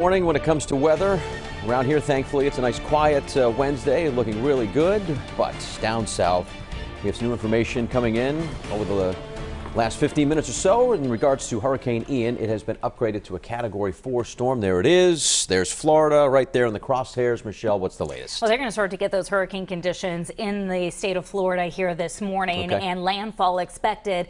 Morning when it comes to weather. Around here, thankfully, it's a nice quiet Wednesday, looking really good. But down south, we have some new information coming in over the last 15 minutes or so in regards to Hurricane Ian. It has been upgraded to a Category 4 storm. There it is. There's Florida right there in the crosshairs. Michelle, what's the latest? Well, they're going to start to get those hurricane conditions in the state of Florida here this morning, and landfall expected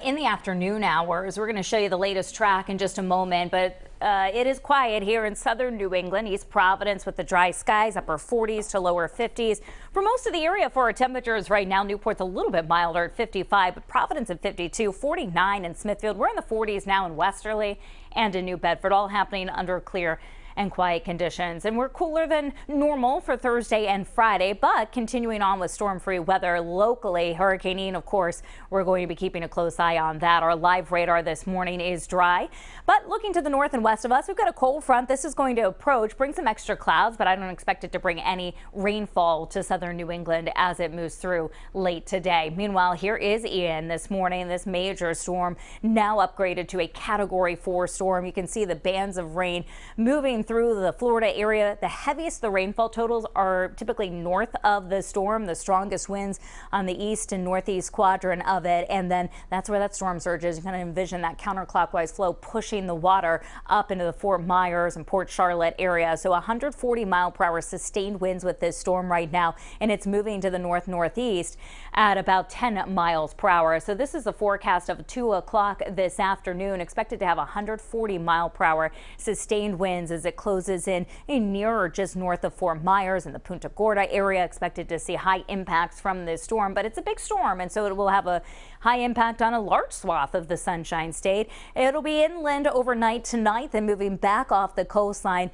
in the afternoon hours. We're going to show you the latest track in just a moment, but it is quiet here in southern New England, East Providence with the dry skies, upper 40s to lower 50s. For most of the area for our temperatures right now, Newport's a little bit milder at 55, but Providence at 52, 49 in Smithfield. We're in the 40s now in Westerly and in New Bedford, all happening under clear and quiet conditions. And we're cooler than normal for Thursday and Friday, but continuing on with storm-free weather locally. Hurricane Ian, of course, we're going to be keeping a close eye on that. Our live radar this morning is dry, but looking to the north and west of us, we've got a cold front. This is going to approach, bring some extra clouds, but I don't expect it to bring any rainfall to southern New England as it moves through late today. Meanwhile, here is Ian this morning, this major storm now upgraded to a Category 4 storm. You can see the bands of rain moving through the Florida area. The heaviest the rainfall totals are typically north of the storm, the strongest winds on the east and northeast quadrant of it, and then that's where that storm surge is. You kind of envision that counterclockwise flow pushing the water up into the Fort Myers and Port Charlotte area. So 140-mile-per-hour sustained winds with this storm right now, and it's moving to the north-northeast at about 10 miles per hour. So this is a forecast of 2 o'clock this afternoon, expected to have 140-mile-per-hour sustained winds as it closes in near or just north of Fort Myers and the Punta Gorda area. Expected to see high impacts from this storm, but it's a big storm, and so it will have a high impact on a large swath of the Sunshine State. It'll be inland overnight tonight, then moving back off the coastline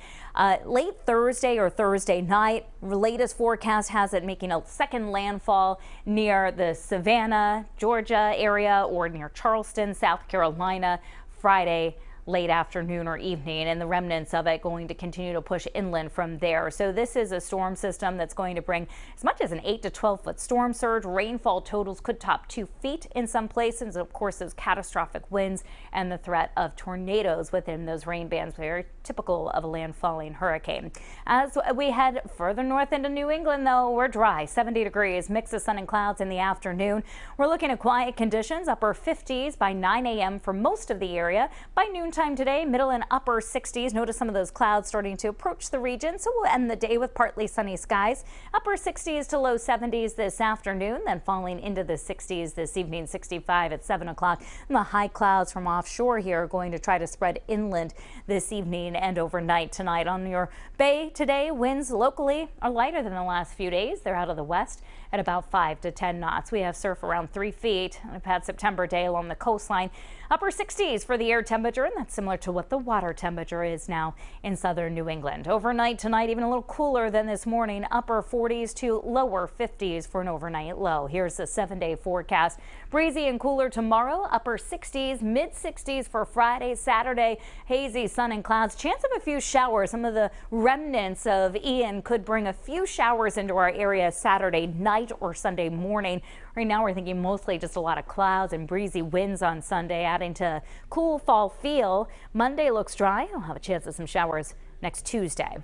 late Thursday or Thursday night. Latest forecast has it making a second landfall near the Savannah, Georgia area or near Charleston, South Carolina, Friday late afternoon or evening, and the remnants of it going to continue to push inland from there. So this is a storm system that's going to bring as much as an 8 to 12 foot storm surge. Rainfall totals could top 2 feet in some places. Of course, those catastrophic winds and the threat of tornadoes within those rain bands, very typical of a landfalling hurricane. As we head further north into New England, though, we're dry, 70 degrees, mix of sun and clouds in the afternoon. We're looking at quiet conditions, upper 50s by 9 a.m. for most of the area. By noontime today, middle and upper 60s. Notice some of those clouds starting to approach the region, so we'll end the day with partly sunny skies. Upper 60s to low 70s this afternoon, then falling into the 60s this evening, 65 at 7 o'clock. And the high clouds from offshore here are going to try to spread inland this evening and overnight tonight. On your bay today, winds locally are lighter than the last few days. They're out of the west at about 5 to 10 knots. We have surf around 3 feet. We've had September day along the coastline. Upper 60s for the air temperature, and that's similar to what the water temperature is now in southern New England. Overnight tonight, even a little cooler than this morning, upper 40s to lower 50s for an overnight low. Here's the 7-day forecast. Breezy and cooler tomorrow, upper 60s, mid 60s for Friday, Saturday, hazy sun and clouds. Chance of a few showers. Some of the remnants of Ian could bring a few showers into our area Saturday night or Sunday morning. Right now we're thinking mostly just a lot of clouds and breezy winds on Sunday, adding to cool fall feel. Monday looks dry. I'll have a chance of some showers next Tuesday.